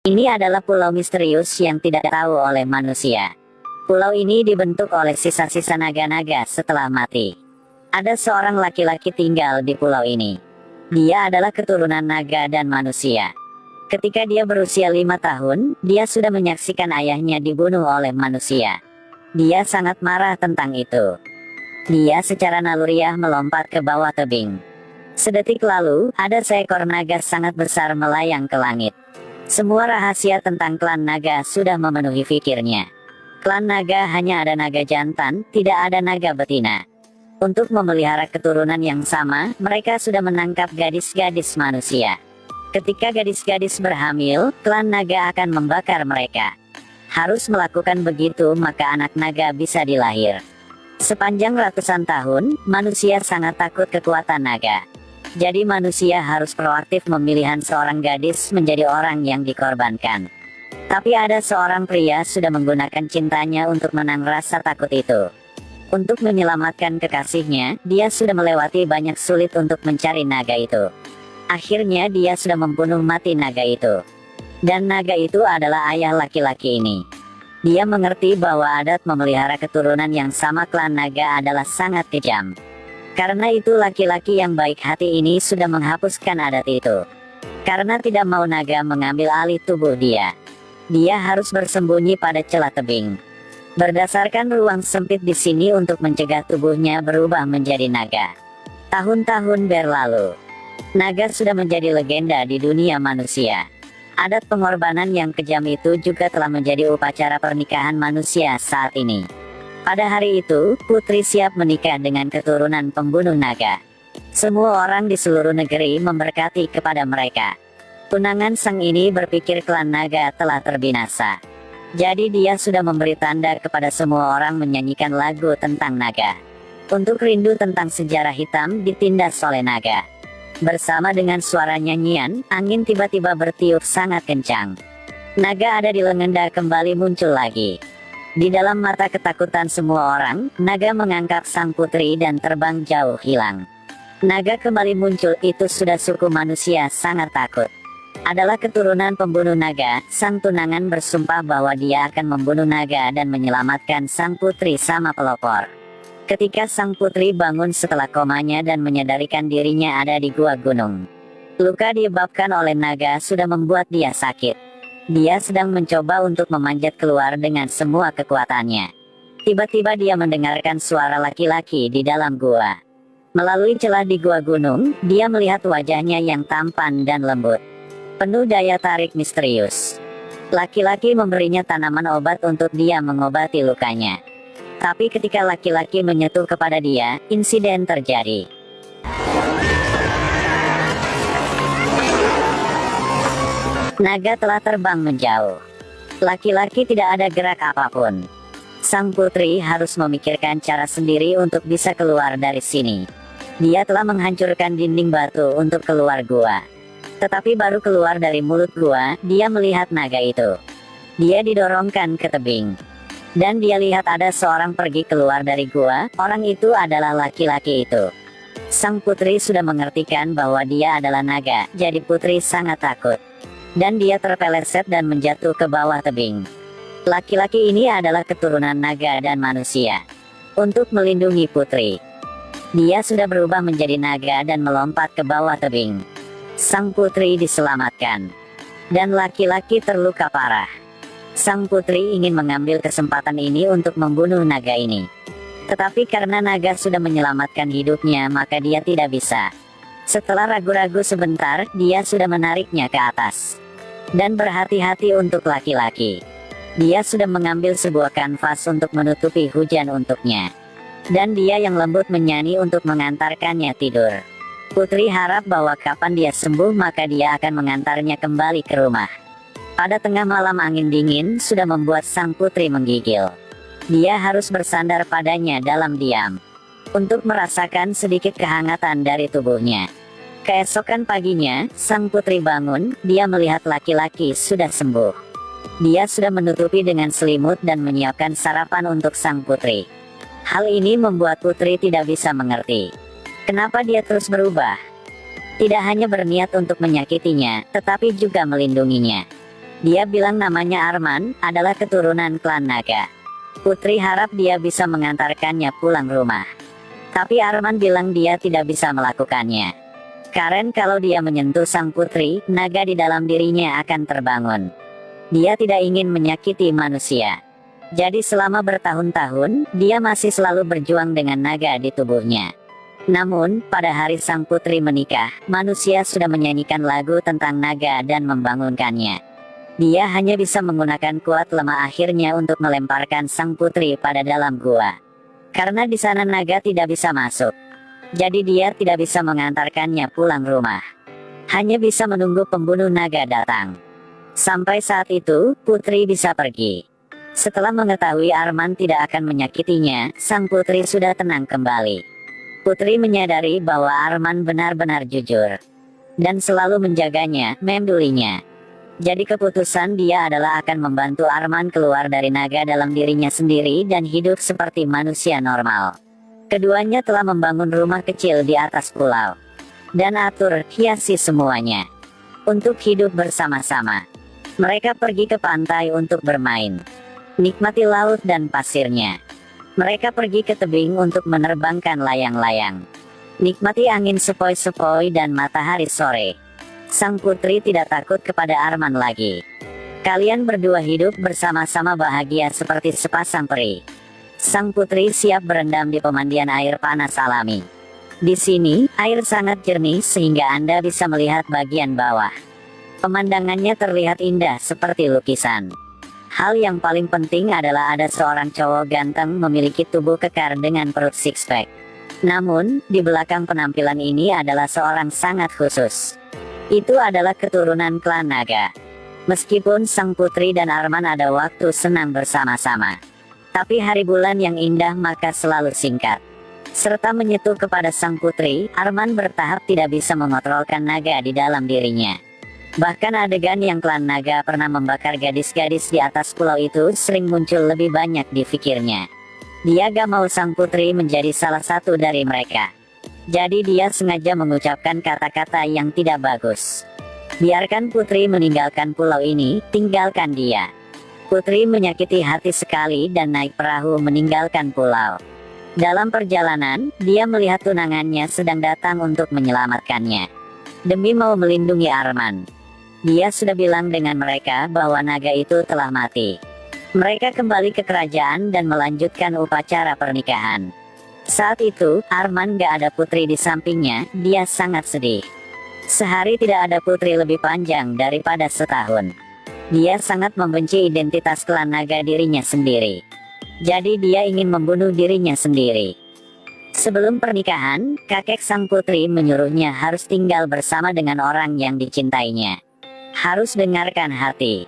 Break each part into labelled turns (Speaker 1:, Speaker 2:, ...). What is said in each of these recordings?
Speaker 1: Ini adalah pulau misterius yang tidak tahu oleh manusia. Pulau ini dibentuk oleh sisa-sisa naga-naga setelah mati. Ada seorang laki-laki tinggal di pulau ini. Dia adalah keturunan naga dan manusia. Ketika dia berusia 5 tahun, dia sudah menyaksikan ayahnya dibunuh oleh manusia. Dia sangat marah tentang itu. Dia secara naluriah melompat ke bawah tebing. Sedetik lalu, ada seekor naga sangat besar melayang ke langit. Semua rahasia tentang klan naga sudah memenuhi pikirnya. Klan naga hanya ada naga jantan, tidak ada naga betina. Untuk memelihara keturunan yang sama, mereka sudah menangkap gadis-gadis manusia. Ketika gadis-gadis berhamil, klan naga akan membakar mereka. Harus melakukan begitu maka anak naga bisa dilahir. Sepanjang ratusan tahun, manusia sangat takut kekuatan naga. Jadi manusia harus proaktif memilihan seorang gadis menjadi orang yang dikorbankan. Tapi ada seorang pria sudah menggunakan cintanya untuk menang rasa takut itu. Untuk menyelamatkan kekasihnya, dia sudah melewati banyak sulit untuk mencari naga itu. Akhirnya dia sudah membunuh mati naga itu. Dan naga itu adalah ayah laki-laki ini. Dia mengerti bahwa adat memelihara keturunan yang sama klan naga adalah sangat kejam. Karena itu laki-laki yang baik hati ini sudah menghapuskan adat itu. Karena tidak mau naga mengambil alih tubuh dia. Dia harus bersembunyi pada celah tebing. Berdasarkan ruang sempit di sini untuk mencegah tubuhnya berubah menjadi naga. Tahun-tahun berlalu. Naga sudah menjadi legenda di dunia manusia. Adat pengorbanan yang kejam itu juga telah menjadi upacara pernikahan manusia saat ini. Pada hari itu, putri siap menikah dengan keturunan pembunuh naga. Semua orang di seluruh negeri memberkati kepada mereka. Tunangan sang ini berpikir klan naga telah terbinasa. Jadi dia sudah memberi tanda kepada semua orang menyanyikan lagu tentang naga. Untuk rindu tentang sejarah hitam ditindas oleh naga. Bersama dengan suara nyanyian, angin tiba-tiba bertiup sangat kencang. Naga ada di legenda kembali muncul lagi. Di dalam mata ketakutan semua orang, naga mengangkat sang putri dan terbang jauh hilang. Naga kembali muncul itu sudah suku manusia sangat takut. Adalah keturunan pembunuh naga, sang tunangan bersumpah bahwa dia akan membunuh naga dan menyelamatkan sang putri sama pelopor. Ketika sang putri bangun setelah komanya dan menyadarikan dirinya ada di gua gunung. Luka disebabkan oleh naga sudah membuat dia sakit. Dia sedang mencoba untuk memanjat keluar dengan semua kekuatannya. Tiba-tiba dia mendengarkan suara laki-laki di dalam gua. Melalui celah di gua gunung, dia melihat wajahnya yang tampan dan lembut. Penuh daya tarik misterius. Laki-laki memberinya tanaman obat untuk dia mengobati lukanya. Tapi ketika laki-laki menyentuh kepada dia, insiden terjadi. Naga telah terbang menjauh. Laki-laki tidak ada gerak apapun. Sang putri harus memikirkan cara sendiri untuk bisa keluar dari sini. Dia telah menghancurkan dinding batu untuk keluar gua. Tetapi baru keluar dari mulut gua, dia melihat naga itu. Dia didorongkan ke tebing. Dan dia lihat ada seorang pergi keluar dari gua, orang itu adalah laki-laki itu. Sang putri sudah mengertikan bahwa dia adalah naga, jadi putri sangat takut. Dan dia terpeleset dan menjatuh ke bawah tebing. Laki-laki ini adalah keturunan naga dan manusia. Untuk melindungi putri, dia sudah berubah menjadi naga dan melompat ke bawah tebing. Sang putri diselamatkan. Dan laki-laki terluka parah. Sang putri ingin mengambil kesempatan ini untuk membunuh naga ini. Tetapi karena naga sudah menyelamatkan hidupnya maka dia tidak bisa. Setelah ragu-ragu sebentar, dia sudah menariknya ke atas. Dan berhati-hati untuk laki-laki. Dia sudah mengambil sebuah kanvas untuk menutupi hujan untuknya. Dan dia yang lembut menyanyi untuk mengantarkannya tidur. Putri harap bahwa kapan dia sembuh maka dia akan mengantarnya kembali ke rumah. Pada tengah malam angin dingin sudah membuat sang putri menggigil. Dia harus bersandar padanya dalam diam. Untuk merasakan sedikit kehangatan dari tubuhnya. Keesokan paginya, sang putri bangun, dia melihat laki-laki sudah sembuh. Dia sudah menutupi dengan selimut dan menyiapkan sarapan untuk sang putri. Hal ini membuat putri tidak bisa mengerti. Kenapa dia terus berubah? Tidak hanya berniat untuk menyakitinya, tetapi juga melindunginya. Dia bilang namanya Arman, adalah keturunan klan naga. Putri harap dia bisa mengantarkannya pulang rumah. Tapi Arman bilang dia tidak bisa melakukannya. Karena kalau dia menyentuh sang putri, naga di dalam dirinya akan terbangun. Dia tidak ingin menyakiti manusia. Jadi selama bertahun-tahun, dia masih selalu berjuang dengan naga di tubuhnya. Namun, pada hari sang putri menikah, manusia sudah menyanyikan lagu tentang naga dan membangunkannya. Dia hanya bisa menggunakan kuat lemah akhirnya untuk melemparkan sang putri pada dalam gua. Karena di sana naga tidak bisa masuk. Jadi dia tidak bisa mengantarkannya pulang rumah. Hanya bisa menunggu pembunuh naga datang. Sampai saat itu, putri bisa pergi. Setelah mengetahui Arman tidak akan menyakitinya, sang putri sudah tenang kembali. Putri menyadari bahwa Arman benar-benar jujur. Dan selalu menjaganya, memedulinya. Jadi keputusan dia adalah akan membantu Arman keluar dari naga dalam dirinya sendiri dan hidup seperti manusia normal. Keduanya telah membangun rumah kecil di atas pulau. Dan atur, hiasi semuanya. Untuk hidup bersama-sama. Mereka pergi ke pantai untuk bermain. Nikmati laut dan pasirnya. Mereka pergi ke tebing untuk menerbangkan layang-layang. Nikmati angin sepoi-sepoi dan matahari sore. Sang putri tidak takut kepada Arman lagi. Kalian berdua hidup bersama-sama bahagia seperti sepasang peri. Sang putri siap berendam di pemandian air panas alami. Di sini, air sangat jernih sehingga Anda bisa melihat bagian bawah. Pemandangannya terlihat indah seperti lukisan. Hal yang paling penting adalah ada seorang cowok ganteng memiliki tubuh kekar dengan perut six-pack. Namun, di belakang penampilan ini adalah seorang sangat khusus. Itu adalah keturunan klan naga. Meskipun sang putri dan Arman ada waktu senang bersama-sama. Tapi hari bulan yang indah maka selalu singkat. Serta menyentuh kepada sang putri, Arman bertahap tidak bisa mengontrolkan naga di dalam dirinya. Bahkan adegan yang klan naga pernah membakar gadis-gadis di atas pulau itu sering muncul lebih banyak di pikirnya. Dia gak mau sang putri menjadi salah satu dari mereka. Jadi dia sengaja mengucapkan kata-kata yang tidak bagus. Biarkan putri meninggalkan pulau ini, tinggalkan dia. Putri menyakiti hati sekali dan naik perahu meninggalkan pulau. Dalam perjalanan, dia melihat tunangannya sedang datang untuk menyelamatkannya. Demi mau melindungi Arman. Dia sudah bilang dengan mereka bahwa naga itu telah mati. Mereka kembali ke kerajaan dan melanjutkan upacara pernikahan. Saat itu, Arman gak ada putri di sampingnya, dia sangat sedih. Sehari tidak ada putri lebih panjang daripada setahun. Dia sangat membenci identitas klan naga dirinya sendiri. Jadi dia ingin membunuh dirinya sendiri. Sebelum pernikahan, kakek sang putri menyuruhnya harus tinggal bersama dengan orang yang dicintainya. Harus dengarkan hati.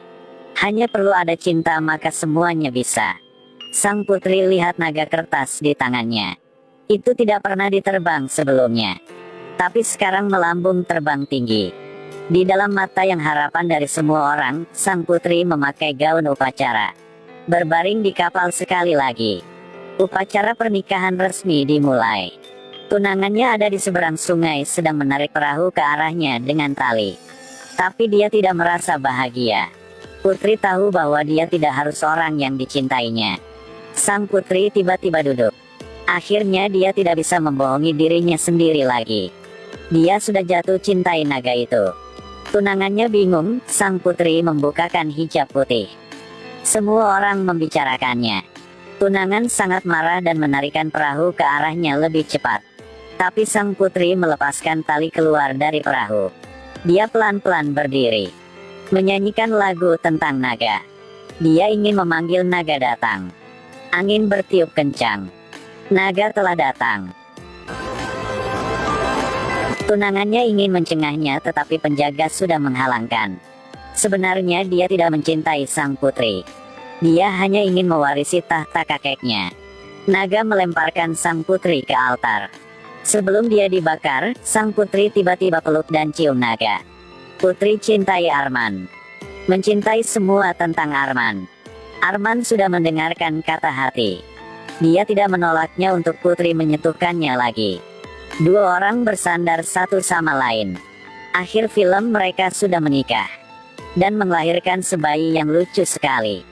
Speaker 1: Hanya perlu ada cinta maka semuanya bisa. Sang putri lihat naga kertas di tangannya. Itu tidak pernah diterbang sebelumnya. Tapi sekarang melambung terbang tinggi. Di dalam mata yang harapan dari semua orang, sang putri memakai gaun upacara. Berbaring di kapal sekali lagi. Upacara pernikahan resmi dimulai. Tunangannya ada di seberang sungai sedang menarik perahu ke arahnya dengan tali. Tapi dia tidak merasa bahagia. Putri tahu bahwa dia tidak harus orang yang dicintainya. Sang putri tiba-tiba duduk. Akhirnya dia tidak bisa membohongi dirinya sendiri lagi. Dia sudah jatuh cintai naga itu. Tunangannya bingung, sang putri membukakan hijab putih. Semua orang membicarakannya. Tunangan sangat marah dan menarikkan perahu ke arahnya lebih cepat. Tapi sang putri melepaskan tali keluar dari perahu. Dia pelan-pelan berdiri. Menyanyikan lagu tentang naga. Dia ingin memanggil naga datang. Angin bertiup kencang. Naga telah datang. Tunangannya ingin mencengahnya tetapi penjaga sudah menghalangkan. Sebenarnya dia tidak mencintai sang putri. Dia hanya ingin mewarisi tahta kakeknya. Naga melemparkan sang putri ke altar. Sebelum dia dibakar, sang putri tiba-tiba peluk dan cium naga. Putri cintai Arman. Mencintai semua tentang Arman. Arman sudah mendengarkan kata hati. Dia tidak menolaknya untuk putri menyentuhkannya lagi. Dua orang bersandar satu sama lain. Akhir film mereka sudah menikah. dan melahirkan sebayi yang lucu sekali.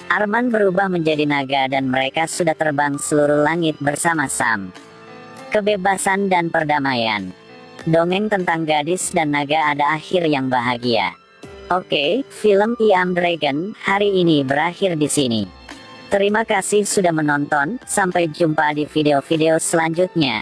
Speaker 1: Arman berubah menjadi naga dan mereka sudah terbang seluruh langit bersama Sam. Kebebasan dan perdamaian. Dongeng tentang gadis dan naga ada akhir yang bahagia. Oke, film I Am Dragon hari ini berakhir di sini. Terima kasih sudah menonton, sampai jumpa di video-video selanjutnya.